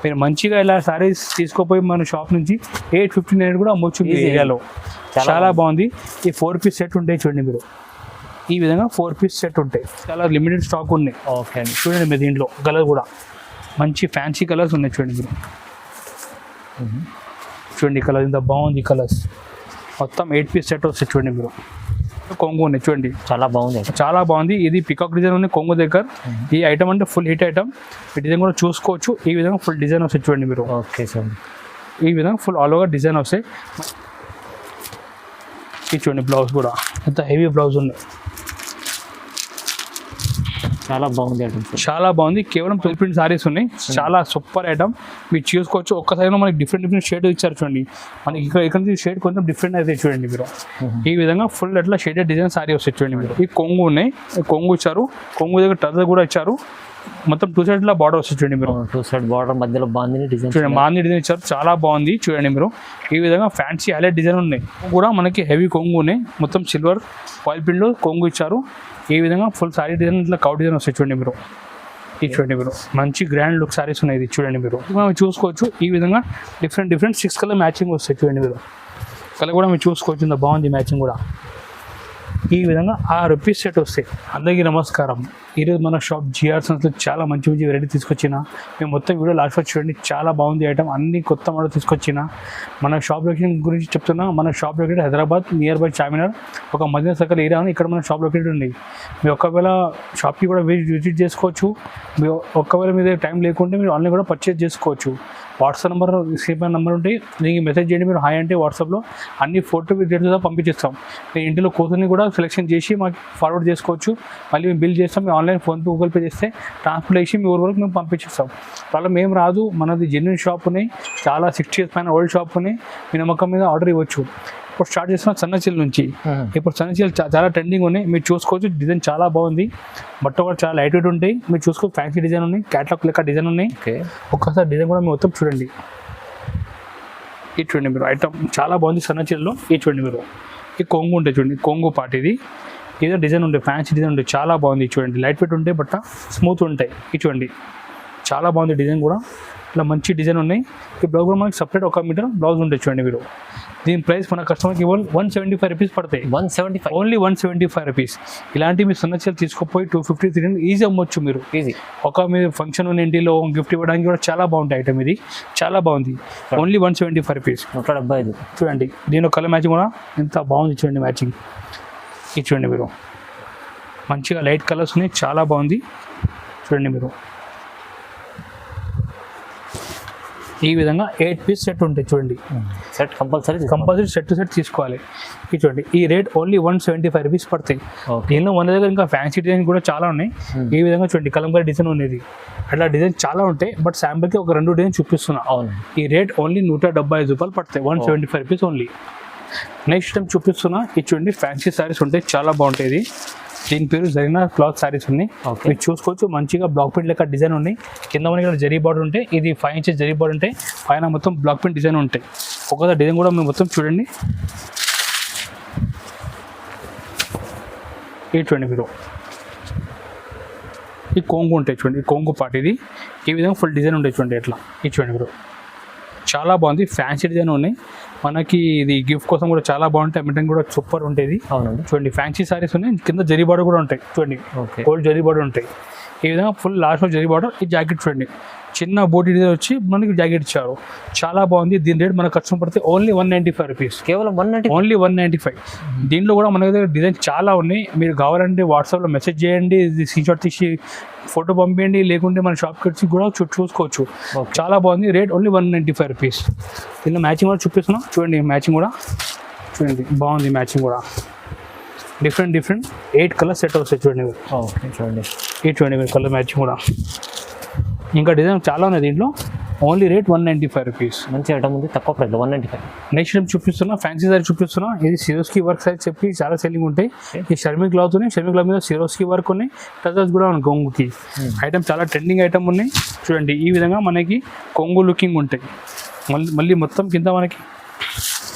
మీరు మంచిగా ఇలా సారీస్ తీసుకోపోయి మన షాప్ నుంచి 859 కూడా అమ్మొచ్చు ఈ ఏరియాలో. చాలా బాగుంది. ఈ 4 పీస్ సెట్ ఉంటాయి చూడండి మీరు, ఈ విధంగా 4 పీస్ సెట్ ఉంటాయి. చాలా లిమిటెడ్ స్టాక్ ఉన్నాయి. ఓకే అండి. చూడండి మీరు దీంట్లో కలర్ కూడా మంచి ఫ్యాన్సీ కలర్స్ ఉన్నాయి చూడండి మీరు. చూడండి కలర్ ఇంత బాగుంది. కలర్స్ మొత్తం 8 పీస్ సెట్ వస్తాయి చూడండి మీరు. కొంగు ఉన్నాయి చూడండి, చాలా బాగుంది, చాలా బాగుంది. ఇది పికాక్ డిజైన్ ఉంది కొంగు దగ్గర. ఈ ఐటమ్ అంటే ఫుల్ హిట్ ఐటమ్. ఈ డిజైన్ కూడా చూసుకోవచ్చు. ఈ విధంగా ఫుల్ డిజైన్ వస్తాయి చూడండి మీరు. ఓకే సార్, ఈ విధంగా ఫుల్ ఆల్ ఓవర్ డిజైన్ వస్తాయి. ఇది చూడండి బ్లౌజ్ కూడా ఎంత హెవీ బ్లౌజ్ ఉంది. చాలా బాగుంది ఐటమ్, చాలా బాగుంది. కేవలం 12 ప్రింట్ సారీస్ ఉన్నాయి. చాలా సూపర్ ఐటమ్. మీరు చూసుకోవచ్చు. ఒక్కసారిలో మనకి డిఫరెంట్ షేడ్ ఇచ్చారు చూడండి. మనకి ఇక్కడ నుంచి షేడ్ కొంచెం డిఫరెంట్ అయితే చూడండి మీరు. ఈ విధంగా ఫుల్ అట్లా షేడెడ్ డిజైన్ సారీ వస్తాయి చూడండి మీరు. ఈ కొంగు ఉన్నాయి, కొంగు ఇచ్చారు. కొంగు దగ్గర టజర్ కూడా ఇచ్చారు. మొత్తం 2 సైడ్ లా బార్డర్ వస్తుంది చూడండి మీరు. 2 సైడ్ బార్డర్ మధ్యలో బాందిని డిజైన్ చూడండి, బాంది డిజైన్ ఇచ్చారు. చాలా బాగుంది చూడండి మీరు. ఈ విధంగా ఫ్యాన్సీ హైలైట్ డిజైన్ ఉన్నాయి కూడా మనకి. హెవీ కొంగు ఉన్నాయి. మొత్తం సిల్వర్ ఆయిల్ ప్రింట్ లో కొంగు ఇచ్చారు. ఈ విధంగా ఫుల్ సారీ డిజైన్ ఇట్లా కౌ డిజైన్ వస్తాయి చూడండి మీరు. ఇది చూడండి మీరు, మంచి గ్రాండ్ లుక్ సారీస్ ఉన్నాయి. ఇది చూడండి మీరు, మనం చూసుకోవచ్చు. ఈ విధంగా డిఫరెంట్ 6 కలర్ మ్యాచింగ్ వస్తాయి చూడండి మీరు. కలర్ కూడా మీరు చూసుకోవచ్చు. ఇంత బాగుంది మ్యాచింగ్ కూడా. ఈ విధంగా 6 పీస్ సెట్ వస్తాయి. అందరికీ నమస్కారం. ఈరోజు మన షాప్ జిఆర్ సంస్థలో చాలా మంచి వెరైటీ తీసుకొచ్చిన. మేము మొత్తం వీడియో లాస్ట్ వరకు చూడండి. చాలా బాగుంది ఐటమ్. అన్ని కొత్త మోడల్ తీసుకొచ్చిన. మన షాప్ లొకేషన్ గురించి చెప్తున్నా. మన shop locate Hyderabad near by Charminar, ఒక మదీనా సర్కిల్ ఏరియా ఉంది. ఇక్కడ మన షాప్ లొకేట్ ఉంది. మీరు ఒకవేళ షాప్కి కూడా విజిట్ చేసుకోవచ్చు. మీరు ఒకవేళ మీ దగ్గర టైం లేకుంటే మీరు ఆన్లైన్ కూడా పర్చేజ్ చేసుకోవచ్చు. వాట్సాప్ నెంబర్, స్క్రీన్ నెంబర్ ఉంటాయి. దీనికి మెసేజ్ చేయండి. మీరు హాయ్ అంటే వాట్సాప్లో అన్ని ఫోటో డీటెయిల్స్ పంపించేస్తాం. మీ ఇంటిలో కూతుర్ని కూడా సెలెక్షన్ చేసి మాకు ఫార్వర్డ్ చేసుకోవచ్చు. మళ్ళీ మేము బిల్ చేస్తాం. మేము ఆన్లైన్ ఫోన్పే, గూగుల్ పే చేస్తే ట్రాన్స్ఫర్ చేసి మీ ఊరు వరకు మేము పంపించేస్తాం. వాళ్ళ మేము రాదు. మనది జెన్యున్ షాప్ ఉన్నాయి. చాలా 60 years పైన ఓల్డ్ షాప్ ఉన్నాయి. మీ నమ్మకం మీద ఆర్డర్ ఇవ్వచ్చు. ఇప్పుడు స్టార్ట్ చేస్తున్నాం సన్నచీల నుంచి. ఇప్పుడు సన్నచీలు చాలా ట్రెండింగ్ ఉన్నాయి. మీరు చూసుకోవచ్చు. డిజైన్ చాలా బాగుంది. బట్ట కూడా చాలా లైట్ వెయిట్ ఉంటాయి. మీరు చూసుకోవచ్చు. ఫ్యాన్సీ డిజైన్ ఉన్నాయి. క్యాట్లాగ్ లెక్క డిజైన్ ఉన్నాయి. ఒక్కసారి డిజైన్ కూడా మీరు మొత్తం చూడండి. ఇది చూడండి మీరు. ఐటమ్ చాలా బాగుంది సన్నచీలలో. ఇది చూడండి మీరు. ఈ కొంగు ఉంటాయి చూడండి. కొంగు పార్ట్ ఇది. ఏదో డిజైన్ ఉంటాయి. ఫ్యాన్సీ డిజైన్ ఉంటాయి. చాలా బాగుంది చూడండి. లైట్ వెయిట్ ఉంటాయి. బట్ట స్మూత్ ఉంటాయి. ఇది చూడండి, చాలా బాగుంది డిజైన్ కూడా. ఇట్లా మంచి డిజైన్ ఉన్నాయి. ఈ బ్లౌజ్ కూడా మనకి సపరేట్ 1 మీటర్ బ్లౌజ్ ఉంటాయి చూడండి మీరు. దీని ప్రైస్ మన కస్టమర్కి 175 రూపీస్ పడతాయి. 175, ఓన్లీ 175 రూపీస్. ఇలాంటి మీ సన్నచీలు తీసుకుపోయి 250, 300 ఈజీ అమ్మొచ్చు మీరు. ఈజీ. ఒక మీ ఫంక్షన్ ఉన్న ఇంటిలో గిఫ్ట్ ఇవ్వడానికి కూడా చాలా బాగుంటాయి ఐటమ్. ఇది చాలా బాగుంది. Only 175 rupees. 175 చూడండి. దీని కలర్ మ్యాచింగ్ కూడా ఎంత బాగుంది చూడండి. మ్యాచింగ్ ఇది చూడండి మీరు. మంచిగా లైట్ కలర్స్ ఉన్నాయి. చాలా బాగుంది చూడండి మీరు. ఈ విధంగా 8 పీస్ సెట్ ఉంటాయి చూడండి. Set compulsory set to set తీసుకోవాలి. ఇది చూడండి. ఈ రేట్ ఓన్లీ 175 రూపీస్ పడతాయి. దీనిలో మన దగ్గర ఇంకా ఫ్యాన్సీ డిజైన్ కూడా చాలా ఉన్నాయి. ఈ విధంగా చూడండి. కలంకారీ డిజైన్ ఉన్నది. అట్లా డిజైన్ చాలా ఉంటాయి. బట్ శాంపుల్కి ఒక 2 డిజైన్ చూపిస్తున్నా. అవును. ఈ రేట్ ఓన్లీ 175 రూపాయలు పడతాయి. 175 రూపీస్ ఓన్లీ. నెక్స్ట్ టైం చూపిస్తున్నా. ఇది చూడండి. ఫ్యాన్సీ సారీస్ ఉంటాయి. చాలా బాగుంటాయి. ఇది దీని పేరు జరీనా క్లాత్ సారీస్ ఉన్నాయి. మీరు చూసుకోవచ్చు. మంచిగా బ్లాక్ ప్రింట్ లెక్క డిజైన్ ఉన్నాయి. కింద మనకి ఇక్కడ జరీ బార్డర్ ఉంటాయి. ఇది 5 inches జరీ బార్డర్ ఉంటాయి. పైన మొత్తం బ్లాక్ ప్రింట్ డిజైన్ ఉంటాయి. ఒకసారి డిజైన్ కూడా మీరు మొత్తం చూడండి. ఇది చూడండి మీరు. ఈ కొంగు ఉంటాయి చూడండి. ఈ కొంగు పార్ట్ ఇది. ఈ విధంగా ఫుల్ డిజైన్ ఉంటాయి చూడండి. ఎట్లా ఇది చూడండి మీరు. చాలా బాగుంది. ఫ్యాన్సీ డిజైన్ ఉన్నాయి. మనకి ఇది గిఫ్ట్ కోసం కూడా చాలా బాగుంటాయి. అమ్మటం కూడా సూపర్ ఉంటుంది. అవునండి. చూడండి. ఫ్యాన్సీ సారీస్ ఉన్నాయి. కింద జరీ బార్డర్ కూడా ఉంటాయి చూడండి. గోల్డ్ జరీ బార్డర్ ఉంటాయి. ఈ విధంగా ఫుల్ లాస్ట్లో జరీ బార్డర్. ఈ జాకెట్ చూడండి. చిన్న బోటీ డిజైన్ వచ్చి మనకి జాకెట్ ఇచ్చారు. చాలా బాగుంది. దీని రేట్ మన కస్టమర్ పడితే ఓన్లీ 195 రూపీస్. కేవలం 190, ఓన్లీ 195. దీంట్లో కూడా మన దగ్గర డిజైన్ చాలా ఉన్నాయి. మీరు కావాలంటే వాట్సాప్లో మెసేజ్ చేయండి. స్క్రీన్ షాట్ తీసి ఫోటో పంపించండి. లేకుంటే మన షాప్కి వచ్చి కూడా చూసుకోవచ్చు. చాలా బాగుంది. Rate only 195 rupees. దీనిలో మ్యాచింగ్ కూడా చూపిస్తున్నాం చూడండి. మ్యాచింగ్ కూడా చూడండి. బాగుంది మ్యాచింగ్ కూడా. డిఫరెంట్ 8 కలర్ సెట్ వస్తాయి చూడండి. చూడండి. ఇది చూడండి మీరు. కలర్ మ్యాచింగ్ కూడా ఇంకా డిజైన్ చాలా ఉన్నాయి దీంట్లో. Only rate 195 rupees. మంచి ఐటమ్ ఉంది. తక్కువ ప్రైస్ 195. నెక్స్ట్ టైం చూపిస్తున్నా. ఫ్యాన్సీ సారీ చూపిస్తున్నా. ఇది సిరోస్కి వర్క్ సారీ చెప్పి చాలా సెల్లింగ్ ఉంటాయి. ఈ షర్మిక్ క్లాత్ ఉన్నాయి. షర్మిక్ క్లాత్ మీద సిరోస్కి వర్క్ ఉన్నాయి. టజల్స్ కూడా ఉన్నాయి. కొంగుకి ఐటమ్ చాలా ట్రెండింగ్ ఐటమ్ ఉన్నాయి చూడండి. ఈ విధంగా మనకి కొంగు లుకింగ్ ఉంటాయి. మళ్ళీ మొత్తం కింద మనకి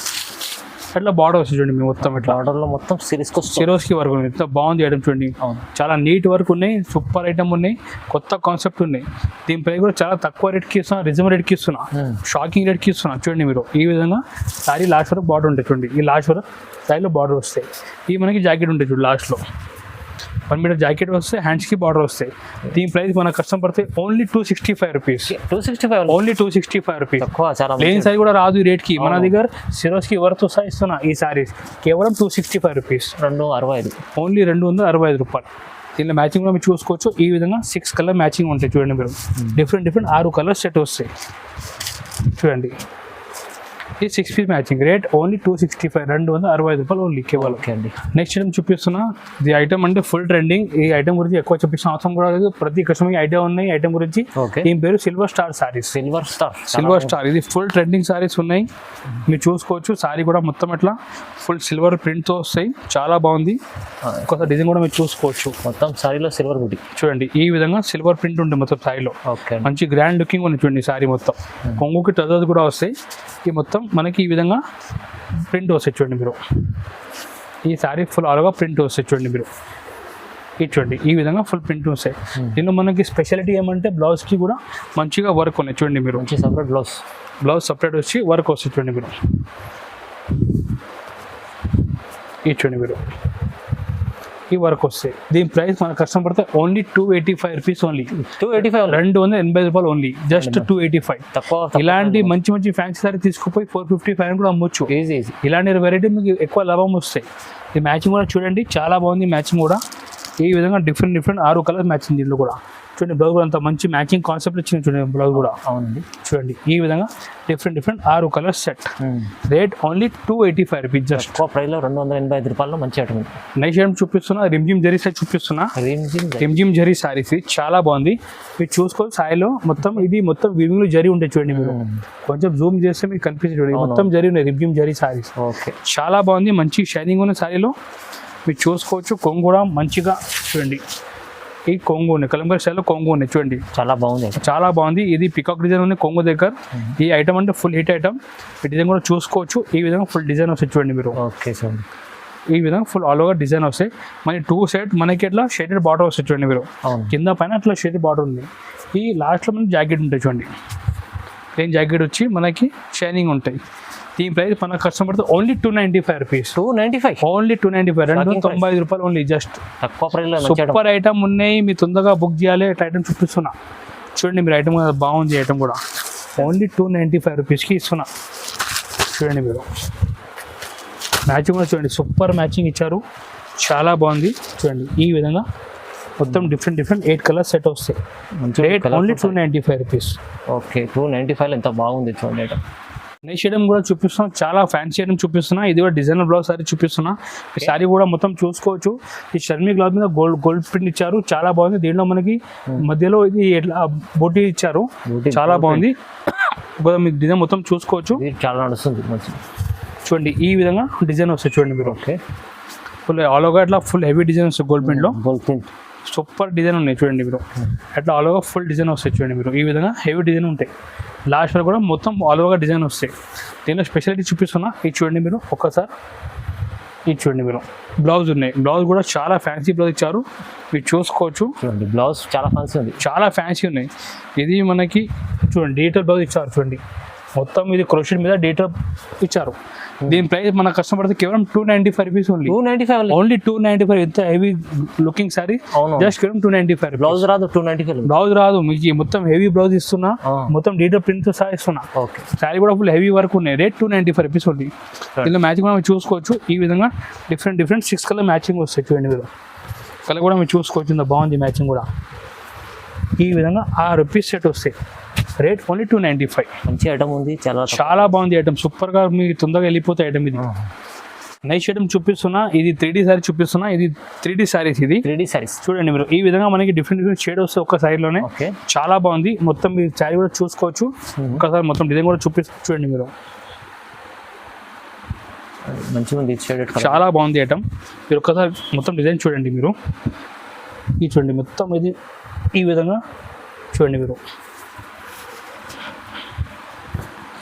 అట్లా బార్డర్ వస్తుంది చూడండి మీరు మొత్తం ఇట్లా బార్డర్ లో మొత్తం సిరీస్ సిరోస్కి వర్క్ ఉంది. ఎంత బాగుంది ఐటమ్ చూడండి, అవును. చాలా నీట్ వర్క్ ఉన్నాయి, సూపర్ ఐటమ్ ఉన్నాయి, కొత్త కాన్సెప్ట్ ఉన్నాయి. దీని ప్రైస్ కూడా చాలా తక్కువ రేట్కి ఇస్తున్నా, రిజనబుల్ రేట్కి ఇస్తున్నా, షాకింగ్ రేట్కి ఇస్తున్నా. చూడండి మీరు ఈ విధంగా సారీ లాస్ట్ వరకు బార్డర్ ఉంటుంది చూడండి, ఈ లాస్ట్ వరకు సారీలో బార్డర్ వస్తాయి. ఈ మనకి జాకెట్ ఉంటుంది చూడండి, లాస్ట్లో 1 మీటర్ జాకెట్ వస్తే హ్యాండ్స్కి బార్డర్ వస్తాయి. దీని ప్రైస్ మన కష్టం పడితే ఓన్లీ 265 రూపీస్, 265 ఓన్లీ 265 రూపీస్. తక్కువ, చాలా ప్లేన్ సారీ కూడా రాదు ఈ రేట్కి. మన దగ్గర సిరోస్కి వర్త్ సహా ఇస్తున్నా ఈ సారీస్ కేవలం 265 రూపీస్, 265, ఓన్లీ 265 రూపాయలు. దీనిలో మ్యాచింగ్ కూడా మీరు చూసుకోవచ్చు. ఈ విధంగా 6 కలర్ మ్యాచింగ్ ఉంటాయి చూడండి మీరు, డిఫరెంట్ 6 కలర్స్ సెట్ వస్తాయి చూడండి. ఈ 6 పీస్ మ్యాచింగ్ రేట్ ఓన్లీ 265, 265 రూపాయలు ఓన్లీ కేవలం. ఓకే అండి. నెక్స్ట్ ఐటమ్ చూపిస్తున్నా. ఈ ఐటమ్ అంటే ఫుల్ ట్రెండింగ్. ఈ ఐటమ్ గురించి ఎక్కువ చూపించిన అవసరం కూడా లేదు, ప్రతి కస్టమర్కి ఐడియా ఉన్నాయి ఐటమ్ గురించి. ఓకే, దీని పేరు silver star saris. Silver star ఇది ఫుల్ ట్రెండింగ్ సారీస్ ఉన్నాయి, మీరు చూసుకోవచ్చు. సారీ కూడా మొత్తం అట్లా ఫుల్ సిల్వర్ ప్రింట్తో వస్తాయి, చాలా బాగుంది. కొత్త డిజైన్ కూడా మీరు చూసుకోవచ్చు. మొత్తం సారీలో సిల్వర్ బుట్టి చూడండి, ఈ విధంగా సిల్వర్ ప్రింట్ ఉంటుంది మొత్తం సారీలో. ఓకే, మంచి గ్రాండ్ లుకింగ్ ఉంది చూడండి. సారీ మొత్తం కొంగుకి టజర్స్ కూడా వస్తాయి. ఈ మొత్తం మనకి ఈ విధంగా ప్రింట్ వస్తాయి చూడండి మీరు. ఈ సారీ ఫుల్ ఆల్గా ప్రింట్ వస్తాయి చూడండి మీరు. ఇది చూడండి, ఈ విధంగా ఫుల్ ప్రింట్ వస్తాయి. దీనిలో మనకి స్పెషాలిటీ ఏమంటే బ్లౌజ్కి కూడా మంచిగా వర్క్ ఉన్నాయి చూడండి మీరు. మంచి సపరేట్ బ్లౌజ్ సపరేట్ వచ్చి వర్క్ వస్తుంది చూడండి మీరు. ఇది చూడండి మీరు, ఈ వర్క్ వస్తాయి. దీని ప్రైస్ మన కష్టం పడితే ఓన్లీ 285 రూపీస్, ఓన్లీ 285, 280 రూపాయలు ఓన్లీ, జస్ట్ 285. తక్కువ. ఇలాంటి మంచి మంచి ఫ్యాన్సీ సారీ తీసుకుపోయి 455 కూడా అమ్మొచ్చు. ఈజీ. ఇలాంటి వెరైటీ మీకు ఎక్కువ లాభం వస్తాయి. ఈ మ్యాచింగ్ కూడా చూడండి, చాలా బాగుంది మ్యాచింగ్ కూడా. ఈ విధంగా డిఫరెంట్ 6 కలర్ మ్యాచింగ్ దీంట్లో కూడా చూడండి. బ్లౌజ్ కూడా అంత మంచి మ్యాచింగ్ కాన్సెప్ట్ ఇచ్చింది చూడండి. బ్లౌజ్ కూడా అవునండి చూడండి, ఈ విధంగా different 6 colours set. Rate only 285 rupees, just ఎక్కువ ప్రైస్ లో 285 రూపాయల్లో మంచి ఐటమ్. నెక్స్ట్ ఐటమ్ చూపిస్తున్నా, రిమ్జిమ్ జరీ సెట్ చూపిస్తున్నా. రిమ్జిమ్ జరీ సారీస్ చాలా బాగుంది, మీరు చూసుకోవాలి. సారీలో మొత్తం ఇది మొత్తం వీవింగ్ లో జరీ ఉంటాయి చూడండి మీరు. కొంచెం జూమ్ చేస్తే మీకు కనిపిస్తుంది చూడండి, మొత్తం జరీ ఉన్నాయి రిమ్జిమ్ జరీ సారీస్. ఓకే, చాలా బాగుంది, మంచి షైనింగ్ ఉన్న సారీలో మీరు చూసుకోవచ్చు. కొంగు కూడా మంచిగా చూడండి, ఈ కొంగు ఉన్నాయి కలంకారీ స్టైల్లో కొంగు ఉన్నాయి చూడండి, చాలా బాగుంది, చాలా బాగుంది. ఇది పికాక్ డిజైన్ ఉంది కొంగు దగ్గర. ఈ ఐటమ్ అంటే ఫుల్ హిట్ ఐటమ్, ఈ డిజైన్ కూడా చూసుకోవచ్చు. ఈ విధంగా ఫుల్ డిజైన్ వస్తాయి చూడండి మీరు. ఓకే చూడండి, ఈ విధంగా ఫుల్ ఆల్ ఓవర్ డిజైన్ వస్తాయి. మనకి 2 సైడ్ మనకి ఎట్లా షేడెడ్ బార్డర్ వస్తాయి చూడండి మీరు. కింద పైన అట్లా షేడెడ్ బార్డర్ ఉంది. ఈ లాస్ట్లో మనకి జాకెట్ ఉంటాయి చూడండి, ప్లెయిన్ జాకెట్ వచ్చి మనకి షైనింగ్ ఉంటాయి. దీని ప్రైస్ మన కస్టమర్ పడితే ఓన్లీ 295 రూపీస్, 295, ఓన్లీ 295, 295 రూపాయలు ఓన్లీ, జస్ట్ తక్కువ ప్రైస్ లో సూపర్ ఐటమ్ ఉన్నాయి. మీరు తొందరగా బుక్ చేయాలి. ఐటమ్ చూపిస్తున్నా చూడండి మీరు. ఐటమ్ బాగుంది, ఐటమ్ కూడా ఓన్లీ 295 రూపీస్కి ఇస్తున్నా చూడండి మీరు. మ్యాచింగ్ కూడా చూడండి, సూపర్ మ్యాచింగ్ ఇచ్చారు, చాలా బాగుంది చూడండి. ఈ విధంగా మొత్తం డిఫరెంట్ 8 కలర్స్ సెట్ వస్తాయి. Rate only 295 rupees. ఓకే, 295 ఎంత బాగుంది చూడండి ఐటమ్. నెక్స్ట్ ఐటమ్ కూడా చూపిస్తున్నా, చాలా ఫ్యాన్సీ ఐటమ్ చూపిస్తున్నా. ఇది కూడా డిజైనర్ బ్లౌజ్ సారీ చూపిస్తున్నా. ఈ సారీ కూడా మొత్తం చూసుకోవచ్చు. ఈ షర్మీ క్లాత్ మీద గోల్డ్ ప్రింట్ ఇచ్చారు, చాలా బాగుంది. దీంట్లో మనకి మధ్యలో ఇది ఎట్లా బోటీ ఇచ్చారు, చాలా బాగుంది. డిజైన్ మొత్తం చూసుకోవచ్చు, చాలా నడుస్తుంది మంచి. చూడండి ఈ విధంగా డిజైన్ వస్తాయి చూడండి మీరు. ఓకే, ఫుల్ ఆల్ ఓవర్ అట్లా ఫుల్ హెవీ డిజైన్ వస్తాయి గోల్డ్ ప్రింట్లో. గోల్డ్ ప్రింట్ సూపర్ డిజైన్ ఉన్నాయి చూడండి మీరు. అట్లా ఆల్ ఓవర్ ఫుల్ డిజైన్ వస్తాయి చూడండి మీరు. ఈ విధంగా హెవీ డిజైన్ ఉంటాయి. లాస్ట్ వరకు కూడా మొత్తం ఆల్ ఓవర్ డిజైన్ వస్తాయి. దీనిలో స్పెషాలిటీ చూపిస్తున్నా, ఇది చూడండి మీరు ఒక్కసారి. ఇది చూడండి మీరు, బ్లౌజ్ ఉన్నాయి. బ్లౌజ్ కూడా చాలా ఫ్యాన్సీ బ్లౌజ్ ఇచ్చారు, మీరు చూసుకోవచ్చు. చూడండి బ్లౌజ్ చాలా ఫ్యాన్సీ ఉంది, చాలా ఫ్యాన్సీ ఉన్నాయి. ఇది మనకి చూడండి డీటెయిల్ బ్లౌజ్ ఇచ్చారు చూడండి. మొత్తం ఇది క్రోషెట్ మీద డీటెయిల్ ఇచ్చారు. దీని ప్రైస్ మన కస్టమర్ పడితే కేవలం 295 రూపీస్ ఓన్లీ. 295 ఓన్లీ 295. ఎంత హెవీ లుకింగ్ సారీ, జస్ట్ కేవలం 295. బ్లౌజ్ రాదు, 295 బ్లౌజ్ రాదు మీకు. మొత్తం హెవీ బ్లౌజ్ ఇస్తున్నా, మొత్తం డీటెయిల్ ప్రింట్ సహా ఇస్తున్నా. ఓకే, సారీ కూడా ఫుల్ హెవీ వర్క్ ఉన్నాయి. Rate 295 rupees only. దీనిలో మ్యాచింగ్ కూడా మీరు చూసుకోవచ్చు. ఈ విధంగా డిఫరెంట్ 6 కలర్ మ్యాచింగ్ వస్తాయి చూడండి మీరు. కలర్ కూడా మీరు చూసుకోవచ్చు, ఇంత బాగుంది మ్యాచింగ్ కూడా. ఈ విధంగా 6 రూపీస్ సెట్ వస్తాయి. Rate only 295. మంచి ఐటమ్ ఉంది, చాలా బాగుంది ఐటమ్. సూపర్గా మీకు తొందరగా వెళ్ళిపోతే ఐటమ్ ఇది. నెక్స్ట్ ఐటమ్ చూపిస్తున్నా, ఇది 3D సారీ చూపిస్తున్నా. ఇది 3D సారీస్, ఇది 3D సారీస్ చూడండి మీరు. ఈ విధంగా మనకి డిఫరెంట్ షేడ్ వస్తాయి ఒక్క సారీలోనే. చాలా బాగుంది. మొత్తం మీరు సారీ కూడా చూసుకోవచ్చు. ఒక్కసారి మొత్తం డిజైన్ కూడా చూడండి మీరు. మంచిగా ఉంది, చాలా బాగుంది ఐటమ్. మీరు ఒక్కసారి మొత్తం డిజైన్ చూడండి మీరు. ఇది చూడండి మొత్తం ఇది ఈ విధంగా చూడండి మీరు.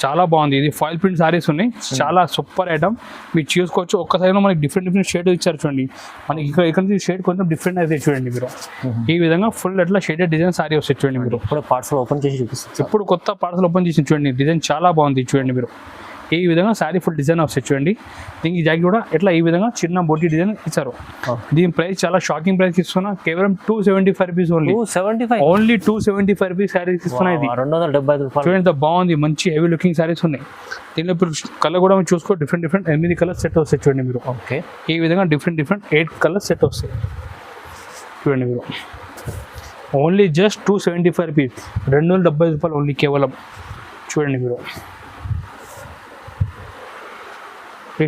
చాలా బాగుంది. ఇది ఫాయిల్ ప్రింట్ సారీస్ ఉన్నాయి, చాలా సూపర్ ఐటమ్. మీరు చూసుకోవచ్చు. ఒక్కసారిలో మనకి డిఫరెంట్ షేడ్ ఇచ్చారు చూడండి. మనకి ఇక్కడ నుంచి షేడ్ కొంచెం డిఫరెంట్ అయితే చూడండి మీరు. ఈ విధంగా ఫుల్ అట్లా షేడెడ్ డిజైన్ సారీ వస్తాయి చూడండి మీరు. ఇప్పుడు పార్సల్ ఓపెన్ చేసి చూపిస్తాను. ఇప్పుడు కొత్త పార్సల్ ఓపెన్ చేసి చూడండి. డిజైన్ చాలా బాగుంది చూడండి మీరు. ఈ విధంగా శారీ ఫుల్ డిజైన్ వస్తాయి చూడండి. దీనికి జాకెట్ కూడా ఎట్లా ఈ విధంగా చిన్న బోటీ డిజైన్ ఇచ్చారు. దీని ప్రైస్ చాలా షాకింగ్ ప్రైస్ ఇస్తున్నా, కేవలం 275 rupees only. 275 only 275 rupees saris ఇస్తున్నాయి. ఇది 275 రూపాయలు. చూడండి ఎంత బాగుంది, మంచి హెవీ లుకింగ్ శారీస్ ఉన్నాయి. దీనిలో ఇప్పుడు కలర్ కూడా మీరు చూసుకో, డిఫరెంట్ 8 కలర్స్ సెట్ వస్తాయి చూడండి మీరు. ఓకే, ఈ విధంగా డిఫరెంట్ 8 కలర్స్ సెట్ వస్తాయి చూడండి మీరు. ఓన్లీ జస్ట్ 275 రూపీస్, 270 రూపాయలు ఓన్లీ కేవలం. చూడండి మీరు,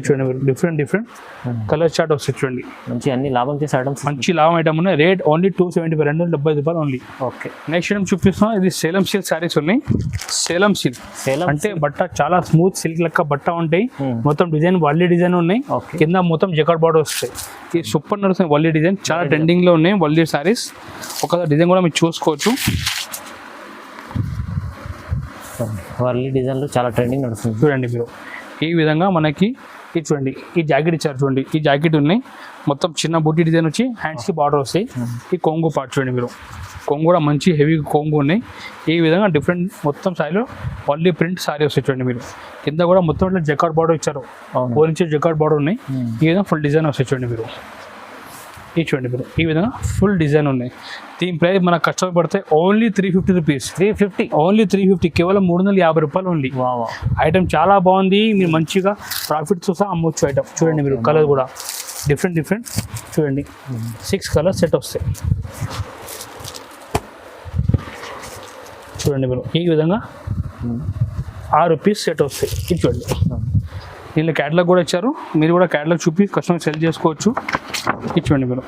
చూడండి మీరు డిఫరెంట్ కలర్ చార్ట్ వస్తుంది చూడండి. మంచి అన్ని లాభం చేసే ఐటమ్స్, మంచి లాభం ఐటమ్ ఉన్నాయి. రేట్ ఓన్లీ 275, 270 రూపాయలు ఓన్లీ. ఓకే, నెక్స్ట్ ఐటమ్ చూపిస్తున్నాం. ఇది సేలం సిల్క్ శారీస్ ఉన్నాయి. సేలం సిల్క్ అంటే బట్ట చాలా స్మూత్ సిల్క్ లెక్క బట్ట ఉంటాయి. మొత్తం డిజైన్ వల్లి డిజైన్ ఉన్నాయి. కింద మొత్తం జకార్డ్ బార్డర్ వస్తాయి. ఈ సూపర్ నడుస్తుంది వల్లి డిజైన్, చాలా ట్రెండింగ్ లో ఉన్నాయి వల్లి శారీస్. ఒక డిజైన్ కూడా మీరు చూసుకోవచ్చు. వల్లి డిజైన్ లో చాలా ట్రెండింగ్ నడుస్తుంది చూడండి మీరు. ఈ విధంగా మనకి ఇది చూడండి, ఈ జాకెట్ ఇచ్చారు చూడండి. ఈ జాకెట్ ఉన్నాయి, మొత్తం చిన్న బూటీ డిజైన్ వచ్చి హ్యాండ్స్కి బార్డర్ వస్తాయి. ఈ కొంగు పార్ట్ చూడండి మీరు. కొంగు కూడా మంచి హెవీ కొంగు ఉన్నాయి. ఈ విధంగా డిఫరెంట్ మొత్తం సారీలో వల్లి ప్రింట్ సారీ వస్తాయి చూడండి మీరు. కింద కూడా మొత్తం ఇట్లా జకార్డ్ బార్డర్ ఇచ్చారు, 4 ఇంచెస్ జకార్డ్ బార్డర్ ఉన్నాయి. ఈ విధంగా ఫుల్ డిజైన్ వస్తాయి చూడండి మీరు. ఈ చూడండి మీరు, ఈ విధంగా ఫుల్ డిజైన్ ఉన్నాయి. దీని ప్రైస్ మన కస్టమర్ పడితే ఓన్లీ 350 రూపీస్. 350 ఓన్లీ 350, కేవలం 350 రూపాయలు ఓన్లీ. ఐటమ్ చాలా బాగుంది. మీరు మంచిగా ప్రాఫిట్స్ సహా అమ్మొచ్చు ఐటమ్. చూడండి మీరు, కలర్ కూడా డిఫరెంట్ చూడండి. 6 కలర్స్ సెట్ వస్తాయి చూడండి మీరు. ఈ విధంగా 6 పీస్ సెట్ వస్తాయి. ఇది చూడండి. దీనిలో క్యాటలాగ్ కూడా ఇచ్చారు. మీరు కూడా క్యాటలాగ్ చూపి కస్టమర్ సెల్ చేసుకోవచ్చు. ఇచ్చుకోండి మీరు.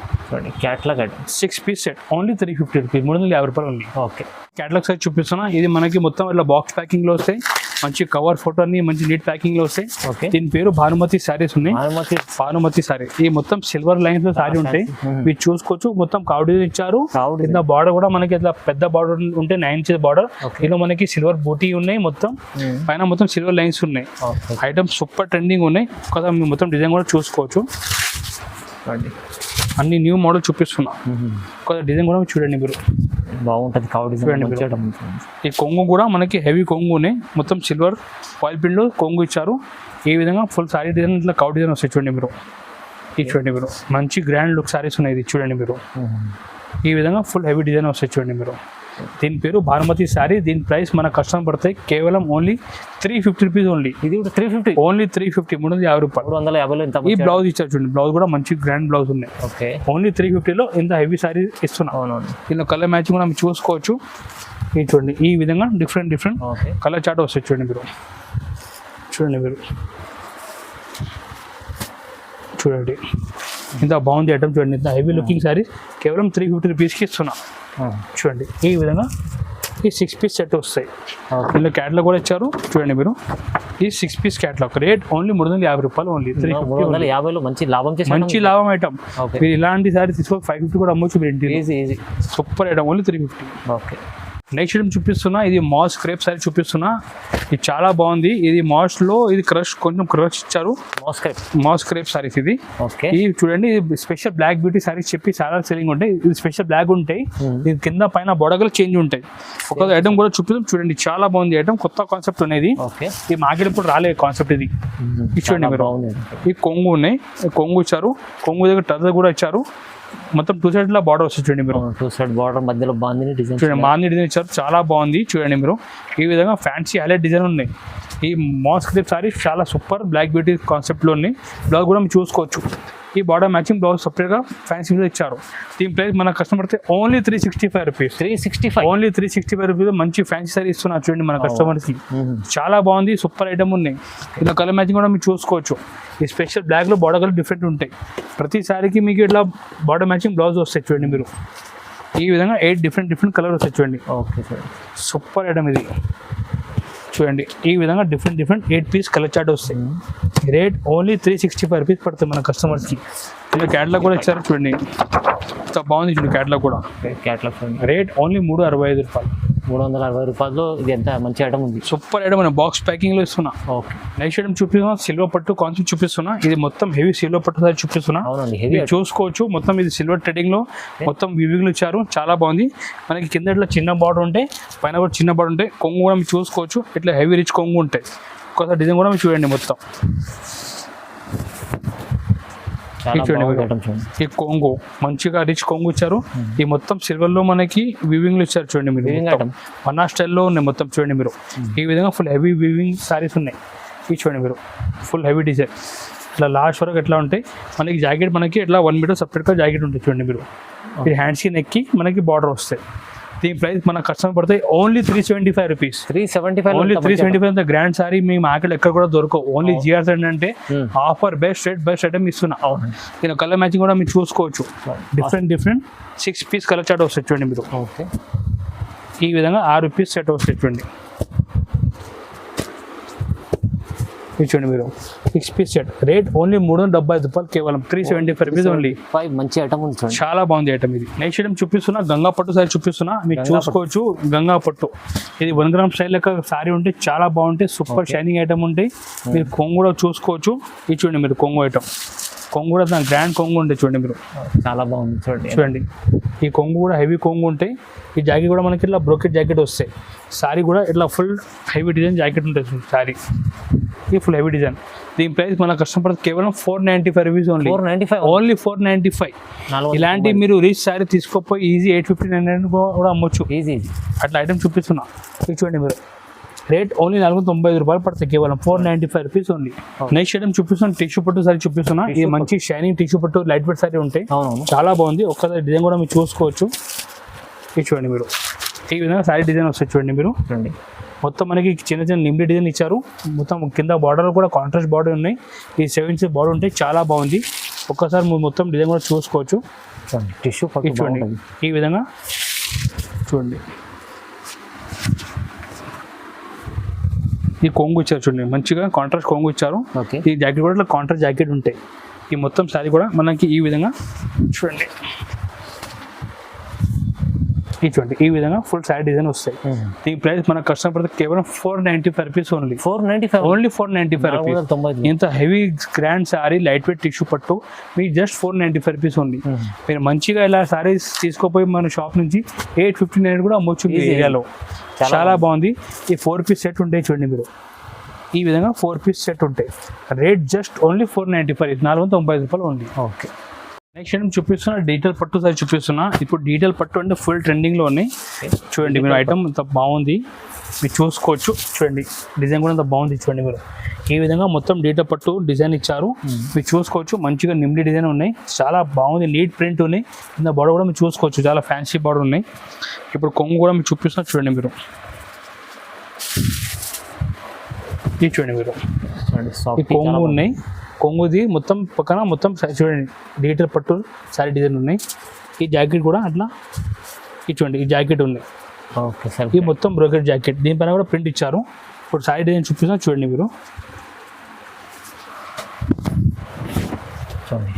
Catalogue 6 piece set only 350 rupees, 350 రూపాయలు ఓన్లీ. ఓకే, క్యాటలాగ్ సైజ్ చూపిస్తున్నా. ఇది మనకి మొత్తం ఇట్లా బాక్స్ ప్యాకింగ్లో వస్తాయి. మంచి కవర్ ఫోటో అన్ని మంచి నీట్ ప్యాకింగ్లో వస్తాయి. ఓకే, దీని పేరు భానుమతి శారీస్ ఉన్నాయి. భానుమతి శారీ. ఈ మొత్తం సిల్వర్ లైన్స్ లో శారీ ఉంటాయి. మీరు చూసుకోవచ్చు. మొత్తం కౌడీ ఇచ్చారు. కింద బార్డర్ కూడా మనకి ఇట్లా పెద్ద బార్డర్ ఉంటే 9 ఇంచెస్ బార్డర్. ఇందులో మనకి సిల్వర్ బూటీ ఉన్నాయి. మొత్తం పైన మొత్తం సిల్వర్ లైన్స్ ఉన్నాయి. ఐటమ్ సూపర్ ట్రెండింగ్ ఉన్నాయి కదా. మీరు మొత్తం డిజైన్ కూడా చూసుకోవచ్చు. అన్ని న్యూ మోడల్ చూపిస్తున్నా. కొద్దిగా డిజైన్ కూడా చూడండి మీరు, బాగుంటుంది. చూడండి, ఈ కొంగు కూడా మనకి హెవీ కొంగునే, మొత్తం సిల్వర్ ఫాయిల్ ప్రింట్ కొంగు ఇచ్చారు. ఈ విధంగా ఫుల్ సారీ డిజైన్ ఇట్లా కౌ డిజైన్ వస్తాయి చూడండి మీరు. ఇది చూడండి మీరు, మంచి గ్రాండ్ లుక్ సారీస్ ఉన్నాయి. ఇది చూడండి మీరు. ఈ విధంగా ఫుల్ హెవీ డిజైన్ వస్తాయి చూడండి మీరు. దీని పేరు భానుమతి శారీ. దీని ప్రైస్ మన కస్టమర్ పడతాయి కేవలం ఓన్లీ 350 రూపీస్ ఓన్లీ. ఇది 350 ఓన్లీ 350, 350 రూపాయలు. 350. ఈ బ్లౌజ్ ఇచ్చారు చూడండి. బ్లౌజ్ కూడా మంచి గ్రాండ్ బ్లౌజ్ ఉన్నాయి. ఓకే, ఓన్లీ 350లో ఇంత హెవీ శారీ ఇస్తున్నాం. అవునవును. దీనిలో కలర్ మ్యాచింగ్ కూడా మీరు చూసుకోవచ్చు. ఇది చూడండి. ఈ విధంగా డిఫరెంట్ కలర్ చార్ట్ వస్తాయి చూడండి మీరు. చూడండి మీరు, చూడండి ఇంత బాగుంది ఐటమ్. చూడండి ఇంత హెవీ లుకింగ్ శారీ కేవలం 350 రూపీస్కి ఇస్తున్నా. చూడండి ఈ విధంగా ఈ 6 పీస్ సెట్ వస్తాయి. ఇందులో క్యాటలాగ్ కూడా ఇచ్చారు చూడండి మీరు. ఈ 6 పీస్ క్యాటలాగ్ రేట్ ఓన్లీ 350 రూపాయలు ఓన్లీ. 350లో మంచి లాభం మంచి లాభం ఐటమ్. మీరు ఇలాంటి సారీ తీసుకొని 550 కూడా అమ్మొచ్చు మీరు. Easy super item only 350. Okay, next item చూపిస్తున్నా. ఇది మాస్ క్రేప్ సారీ చూపిస్తున్నా. ఇది చాలా బాగుంది. ఇది మాస్లో ఇది కొంచెం క్రష్ ఇచ్చారు. మాస్ క్రేప్ సారీస్ ఇది. ఇది చూడండి, స్పెషల్ బ్లాక్ బ్యూటీ సారీస్ చెప్పి చాలా సెల్లింగ్ ఉంటాయి. ఇది స్పెషల్ బ్లాక్ ఉంటాయి. ఇది కింద పైన బొడగలు చేంజ్ ఉంటాయి. ఒక ఐటమ్ కూడా చూపిస్తాం చూడండి. చాలా బాగుంది ఐటమ్. కొత్త కాన్సెప్ట్ అనేది. ఈ మార్కెట్ ఇప్పుడు రాలే కాన్సెప్ట్ ఇది. చూడండి మీరు, ఈ కొంగు ఉన్నాయి. కొంగు ఇచ్చారు. కొంగు దగ్గర టర్జర్ కూడా ఇచ్చారు. మొత్తం 2 సైడ్ లా బార్డర్ వస్తుంది చూడండి మీరు. 2 సైడ్ బార్డర్ మధ్యలో బాందిని డిజైన్ చూడండి. బాందిని డిజైన్ ఇచ్చారు. చాలా బాగుంది చూడండి మీరు. ఈ విధంగా ఫ్యాన్సీ హైలైట్ డిజైన్ ఉన్నాయి. ఈ మాస్ క్రేప్ సారీ చాలా సూపర్ బ్లాక్ బ్యూటీ కాన్సెప్ట్లో ఉన్నాయి. బ్లౌజ్ కూడా మీరు చూసుకోవచ్చు. ఈ బార్డర్ మ్యాచింగ్ బ్లౌజ్ సపరేట్గా ఫ్యాన్సీ మీద ఇచ్చారు. దీని ప్రైస్ మన కస్టమర్ అయితే ఓన్లీ 365 రూపీస్. 365 only 365 rupees. మంచి ఫ్యాన్సీ సారీ ఇస్తున్నారు చూడండి మన కస్టమర్స్కి. చాలా బాగుంది. సూపర్ ఐటమ్ ఉన్నాయి. ఇలా కలర్ మ్యాచింగ్ కూడా మీరు చూసుకోవచ్చు. ఈ స్పెషల్ బ్లాక్లో బార్డర్ కలర్ డిఫరెంట్ ఉంటాయి. ప్రతి సారీకి మీకు ఇట్లా బార్డర్ మ్యాచింగ్ బ్లౌజ్ వస్తాయి చూడండి మీరు. ఈ విధంగా 8 డిఫరెంట్ కలర్ వస్తాయి చూడండి. ఓకే సార్, సూపర్ ఐటమ్ ఇది. చూడండి ఈ విధంగా డిఫరెంట్ 8 పీస్ కలర్ చార్ట్ వస్తాయి. రేట్ ఓన్లీ 365 రూపీస్ పడుతుంది మన కస్టమర్స్కి. ఇలా క్యాటలాగ్ కూడా ఇచ్చారు చూడండి. బాగుంది చూడండి క్యాటలాగ్ కూడా. క్యాటలాగ్ రేట్ ఓన్లీ 365 రూపాయలు. 360 రూపాయలు ఇది ఎంత మంచి ఐటమ్ ఉంది. సూపర్ ఐటమ్ అని బాక్స్ ప్యాకింగ్ లో ఇస్తున్నా. ఓకే. నెక్స్ట్ ఐటమ్ చూపిస్తున్నా సిల్వర్ పట్టు కాన్సెప్ట్ చూపిస్తున్నా. ఇది మొత్తం హెవీ సిల్వర్ పట్టు సారీ చూపిస్తున్నా. అవునండి, హెవీ మీరు చూసుకోవచ్చు మొత్తం ఇది సిల్వర్ ట్రెడింగ్ లో మొత్తం వివింగ్ లో ఇచ్చారు. చాలా బాగుంది. మనకి కింద ఇట్లా చిన్న బార్డర్ ఉంటాయి, పైన కూడా చిన్న బార్డర్ ఉంటాయి. కొంగు కూడా మీరు చూసుకోవచ్చు, ఇట్లా హెవీ రిచ్ కొంగు ఉంటాయి. ఒకసారి డిజైన్ కూడా మీరు చూడండి మొత్తం. ఈ కొంగు మంచిగా రిచ్ కొంగు ఇచ్చారు. ఈ మొత్తం సిల్వర్ లో మనకి వివింగ్ లో ఇచ్చారు. చూడండి మీరు వన్నా స్టైల్లో ఉన్నాయి మొత్తం. చూడండి మీరు ఈ విధంగా ఫుల్ హెవీ వివింగ్ సారీస్ ఉన్నాయి. ఇవి చూడండి మీరు ఫుల్ హెవీ డిజైన్ ఇట్లా లాస్ట్ వరకు ఎట్లా ఉంటాయి. మనకి జాకెట్ మనకి ఇట్లా 1 మీటర్ సపరేట్గా జాకెట్ ఉంటుంది. చూడండి మీరు ఇది హ్యాండ్స్కి నెక్కి మనకి బార్డర్ వస్తాయి. దీని ప్రైస్ మన కస్టమర్ పడతాయి only 375 rupees. 375 only 375. Grand sari మీ మార్కెట్ ఎక్కడ కూడా దొరకవు. ఓన్లీ జిఆర్ సెట్ అంటే ఆఫర్ బెస్ట్ ఐటమ్ ఇస్తున్నా. దీని కలర్ మ్యాచింగ్ కూడా మీరు చూసుకోవచ్చు. డిఫరెంట్ 6 పీస్ కలర్ చార్ట్ వస్తాయి. చూడండి మీరు ఓకే. ఈ విధంగా 6 పీస్ సెట్ వస్తాయి. చూడండి చూడండి మీరు 6 పీస్ సెట్ రేట్ ఓన్లీ 375 రూపాయలు, కేవలం 375 రూపీస్ ఓన్లీ. మంచి ఐటమ్ ఉంది, చాలా బాగుంది ఐటమ్ ఇది. నెక్స్ట్ ఐటమ్ చూపిస్తున్నా గంగా పట్టు సారీ చూపిస్తున్నా. మీరు చూసుకోవచ్చు గంగా పట్టు. ఇది 1 గ్రామ్ స్టైల్ లెక్క సారీ ఉంటే చాలా బాగుంటాయి. సూపర్ షైనింగ్ ఐటమ్ ఉంటాయి. మీరు కొంగు కూడా చూసుకోవచ్చు. ఇది చూడండి మీరు కొంగు ఐటమ్. కొంగు కూడా దాని గ్రాండ్ కొంగు ఉంటాయి. చూడండి మీరు చాలా బాగుంది. చూడండి ఈ కొంగు కూడా హెవీ కొంగు ఉంటాయి. ఈ జాకెట్ కూడా మనకి ఇట్లా బ్రోకెట్ జాకెట్ వస్తాయి. సారీ కూడా ఇట్లా ఫుల్ హెవీ డిజైన్ జాకెట్ ఉంటుంది సారీ. ఈ ఫుల్ హెవీ డిజైన్. దీని ప్రైస్ మన కస్టమర్ కేవలం 495 రూపీస్ ఓన్లీ. 495 ఓన్లీ 495. ఇలాంటి మీరు రీచ్ సారీ తీసుకోపోయి ఈజీ 850 కూడా అమ్మొచ్చు ఈజీ. అట్లా ఐటమ్ చూపిస్తున్నా. చూడండి మీరు రేట్ ఓన్లీ 495 రూపాయలు పడతాయి, కేవలం 495 రూపీస్ ఓన్లీ. నెక్స్ట్ ఐటమ్ చూపిస్తున్నా టిష్యూ పట్టు సారీ చూపిస్తున్నా. ఇది మంచి షైనింగ్ టిష్యూ పట్టు లైట్ వెయిట్ సారీ ఉంటాయి. చాలా బాగుంది. ఒక్కసారి డిజైన్ కూడా మీరు చూసుకోవచ్చు. ఇది చూడండి మీరు ఈ విధంగా సారీ డిజైన్ వస్తుంది. చూడండి మీరు చూడండి మొత్తం మనకి చిన్న నిమ్లి డిజైన్ ఇచ్చారు. మొత్తం కింద బార్డర్ కూడా కాంట్రాస్ట్ బార్డర్ ఉన్నాయి. ఈ 7 ఇంచెస్ బార్డర్ ఉంటాయి. చాలా బాగుంది. ఒక్కసారి మీరు మొత్తం డిజైన్ కూడా చూసుకోవచ్చు. టిష్యూ చూడండి ఈ విధంగా చూడండి. ఈ కొంగు ఇచ్చారు. చూడండి మంచిగా కాంట్రాస్ట్ కొంగు ఇచ్చారు. ఈ జాకెట్ కూడా ఇట్లా కాంట్రాస్ట్ జాకెట్ ఉంటాయి. ఈ మొత్తం సారీ కూడా మనకి ఈ విధంగా చూడండి. ఇది చూడండి ఈ విధంగా ఫుల్ సారీ డిజైన్ వస్తాయి. దీని ప్రైస్ మన కస్టమర్ పడితే కేవలం 495 రూపీస్ ఓన్లీ. 495 only 495 rupees. ఇంత heavy grand sari light weight tissue పట్టు మీకు జస్ట్ 495 రూపీస్ ఓన్లీ. మీరు మంచిగా ఇలా సారీస్ తీసుకోపోయి మన షాప్ నుంచి 859 కూడా అమ్మొచ్చు మీ ఏరియాలో. చాలా బాగుంది. ఈ 4 పీస్ సెట్ ఉంటాయి. చూడండి మీరు ఈ విధంగా 4 పీస్ సెట్ ఉంటాయి. రేట్ జస్ట్ ఓన్లీ 495, 495 రూపాయలు ఓన్లీ. ఓకే. నెక్స్ట్ ఐటమ్ చూపిస్తున్నా డిజిటల్ పట్టు సారీ చూపిస్తున్నా. ఇప్పుడు డిజిటల్ పట్టు అంటే ఫుల్ ట్రెండింగ్లో ఉన్నాయి. చూడండి మీరు ఐటమ్ అంత బాగుంది. మీరు చూసుకోవచ్చు. చూడండి డిజైన్ కూడా అంత బాగుంది. చూడండి మీరు ఈ విధంగా మొత్తం డిజిటల్ పట్టు డిజైన్ ఇచ్చారు. మీరు చూసుకోవచ్చు. మంచిగా నిమ్లి డిజైన్ ఉన్నాయి. చాలా బాగుంది. నీట్ ప్రింట్ ఉన్నాయి. కింద బార్డర్ కూడా మీరు చూసుకోవచ్చు. చాలా ఫ్యాన్సీ బార్డర్ ఉన్నాయి. ఇప్పుడు కొంగు కూడా మీరు చూపిస్తున్నా. చూడండి మీరు ఇది చూడండి మీరు ఈ కొంగు ఉన్నాయి. కొంగుది మొత్తం పక్కన మొత్తం చూడండి డిజిటల్ పట్టు సారీ డిజైన్ ఉన్నాయి. ఈ జాకెట్ కూడా అట్లా ఇది చూడండి ఈ జాకెట్ ఉన్నాయి. Okay sir. ఈ మొత్తం బ్రోకెట్ జాకెట్ దీనిపైన కూడా ప్రింట్ ఇచ్చారు. ఇప్పుడు సారీ డిజైన్ చూపిస్తున్నా. చూడండి మీరు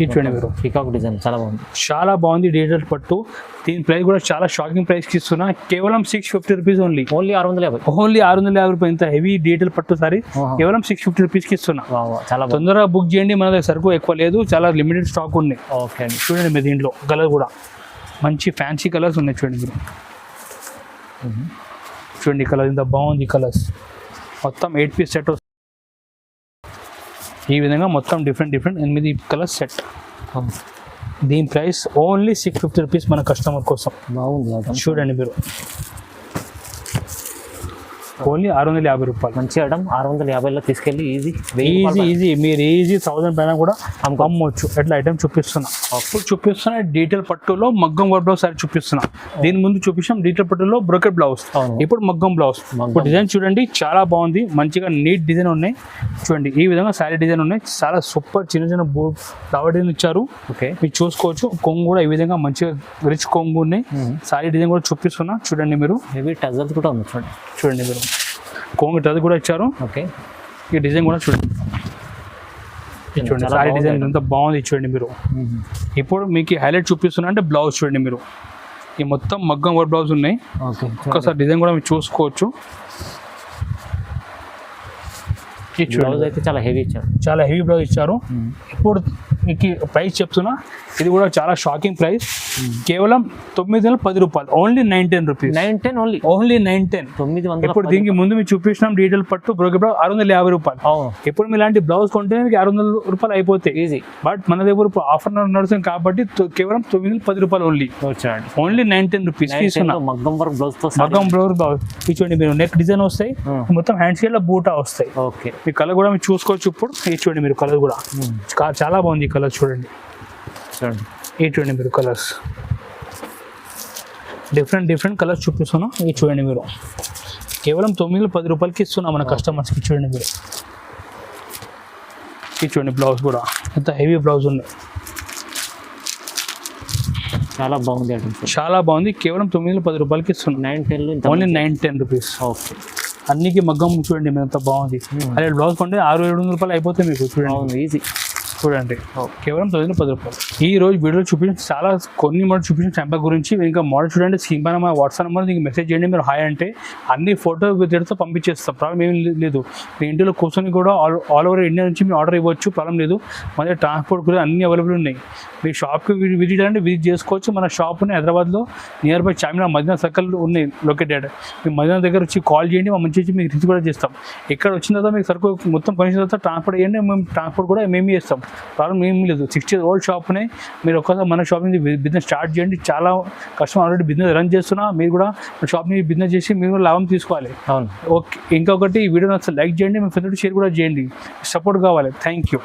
ఇది చూడండి మీరు పీకాక్ డిజైన్ చాలా బాగుంది. చాలా బాగుంది డిజిటల్ పట్టు. దీని ప్రైస్ కూడా చాలా షాకింగ్ ప్రైస్కి ఇస్తున్నా. కేవలం 650 రూపీస్ ఓన్లీ. ఓన్లీ 650. ఓన్లీ 650 రూపాయలు. ఇంత హెవీ డిజిటల్ పట్టు సారీ కేవలం 650 రూపీస్కి ఇస్తున్నా. చాలా తొందరగా బుక్ చేయండి. మన దగ్గర సరుకు ఎక్కువ లేదు. చాలా లిమిటెడ్ స్టాక్ ఉన్నాయి. ఓకే అండి. చూడండి మీరు దీంట్లో కలర్ కూడా మంచి ఫ్యాన్సీ కలర్స్ ఉన్నాయి. చూడండి మీరు చూడండి కలర్ ఇంత బాగుంది. కలర్స్ మొత్తం 8 పీస్ సెట్. ఈ విధంగా మొత్తం డిఫరెంట్ 8 కలర్స్ సెట్. దీని ప్రైస్ ఓన్లీ 650 రూపీస్ మన కస్టమర్ కోసం. బాగుంది. చూడండి మీరు ఓన్లీ 650 రూపాయలు. మంచి ఐటమ్ 650లో తీసుకెళ్ళి ఈజీ మీరు ఈజీ 1000 పైన కూడా అమ్మవచ్చు. ఎట్లా ఐటమ్ చూపిస్తున్నా. అప్పుడు చూపిస్తున్నా డిజిటల్ పట్టులో మగ్గం వర్క్ బ్లౌజ్ సారీ చూపిస్తున్నా. దీని ముందు చూపించాం డిజిటల్ పట్టులో బ్రోకెట్ బ్లౌజ్. ఇప్పుడు మగ్గం బ్లౌజ్. ఇప్పుడు డిజైన్ చూడండి చాలా బాగుంది. మంచిగా నీట్ డిజైన్ ఉన్నాయి. చూడండి ఈ విధంగా సారీ డిజైన్ ఉన్నాయి. చాలా సూపర్ చిన్న ఫ్లవర్ డిజైన్ ఇచ్చారు. ఓకే మీరు చూసుకోవచ్చు. కొంగు కూడా ఈ విధంగా మంచిగా రిచ్ కొంగు ఉన్నాయి. సారీ డిజైన్ కూడా చూపిస్తున్నా. చూడండి మీరు హెవీ టజల్స్ కూడా ఉంది. చూడండి మీరు కొంగు టది కూడా ఇచ్చారు. ఓకే. ఈ డిజైన్ కూడా చూడండి. చూడండి సారీ డిజైన్ ఎంత బాగుంది. చూడండి మీరు ఇప్పుడు మీకు హైలైట్ చూపిస్తున్నా అంటే బ్లౌజ్ చూడండి మీరు ఈ మొత్తం మగ్గం వర్క్ బ్లౌజ్ ఉన్నాయి. ఓకే ఒకసారి డిజైన్ కూడా మీరు చూసుకోవచ్చు. బ్లౌజ్ అయితే చాలా హెవీ ఇచ్చారు. చాలా హెవీ బ్లౌజ్ ఇచ్చారు. ఇప్పుడు మీకు ప్రైస్ చెప్తున్నా, ఇది కూడా చాలా షాకింగ్ ప్రైస్. కేవలం 910 రూపాయలు, ఓన్లీ 910 రూపీస్. 910 only, only 910. 910. ఇప్పుడు దీనికి ముందు మీకు చూపించినాం డీటెయిల్ పట్టు బ్రోకెట్ బ్లౌజ్ 650 రూపాయలు. అవును, ఇప్పుడు మీ ఇలాంటి బ్లౌజ్ కొంటే మీకు 600 రూపాయలు అయిపోతాయి ఈజీ. బట్ మన దగ్గర ఇప్పుడు ఆఫర్ నడుస్తుంది కాబట్టి కేవలం 910 రూపాయలు ఓన్లీ. వచ్చాడు ఓన్లీ 910 రూపీస్ తీసుకున్నా. మగ్గం వర్క్ బ్లౌజ్ తో మగ్గం బ్లౌజ్ చూడండి మీరు, నెక్ డిజైన్ వస్తాయి, మొత్తం హ్యాండ్ షేడ్ లో బూటా వస్తాయి. ఓకే, మీ కలర్ కూడా మీరు చూసుకోవచ్చు. ఇప్పుడు ఇది చూడండి మీరు, కలర్ కూడా చాలా బాగుంది. ఈ కలర్ చూడండి, చూడండి ఈ చూడండి మీరు కలర్స్, డిఫరెంట్ కలర్స్ చూపిస్తున్నాం. ఇది చూడండి మీరు, కేవలం 910 రూపాయలకి ఇస్తున్నాం మన కస్టమర్స్కి. చూడండి మీరు, ఇది చూడండి బ్లౌజ్ కూడా ఎంత హెవీ బ్లౌజ్ ఉంది, చాలా బాగుంది అండి. చాలా బాగుంది. కేవలం 910 రూపాయలకి ఇస్తున్నాం. 910 ఓన్లీ 910 రూపీస్. ఓకే, అన్నికి మగ్గం చూడండి మీరు ఎంత బాగుంది. అదే బ్లౌజ్ కొంటే 600-700 రూపాయలు అయిపోతాయి మీకు. చూడండి, అవును ఈజీ. చూడండి కేవలం 910 రూపాయలు. ఈ రోజు వీడియో చూపించిన చాలా కొన్ని మోడల్ చూపించిన టెంపర్ గురించి. ఇంకా మోడల్ చూడండి, స్క్రీన్ పైన మా వాట్సాప్ నెంబర్ మీకు మెసేజ్ చేయండి. మీరు హాయ్ అంటే అన్ని ఫోటో విత్ పంపించేస్తాం, ప్రాబ్లం ఏం లేదు. మీ ఇంటిలో కూర్చొని కూడా ఆల్ ఓవర్ ఇండియా నుంచి మీరు ఆర్డర్ ఇవ్వచ్చు, ప్రాబ్లం లేదు. మన దగ్గర ట్రాన్స్పోర్ట్ కూడా అన్ని అవైలబుల్ ఉన్నాయి. మీ షాప్కి విజిట్ అంటే విజిట్ చేసుకోవచ్చు. మన షాప్ని హైదరాబాద్లో near by Charminar Madina circle ఉన్నాయి లొకేటెడ్. మీ మదీనా దగ్గర వచ్చి కాల్ చేయండి, మా మంచి వచ్చి మీకు రిసీవ్ కూడా చేస్తాం. ఇక్కడ వచ్చిన తర్వాత మీకు సరుకు మొత్తం కొనిసిన తర్వాత ట్రాన్స్పోర్ట్ చేయండి, మేము ట్రాన్స్పోర్ట్ కూడా మేము చేస్తాం, ప్రాబ్లం ఏమీ లేదు. 60 years ఓల్డ్ షాప్నే మీరు ఒక్కసారి మన షాప్ నుంచి బిజినెస్ స్టార్ట్ చేయండి. చాలా కస్టమర్ ఆల్రెడీ బిజినెస్ రన్ చేస్తున్నా, మీరు కూడా మన షాప్ నుంచి బిజినెస్ చేసి మీరు కూడా లాభం తీసుకోవాలి. అవును. ఓకే, ఇంకొకటి ఈ వీడియో నచ్చితే లైక్ చేయండి, మీ ఫ్రెండ్స్ షేర్ కూడా చేయండి, సపోర్ట్ కావాలి. Thank you.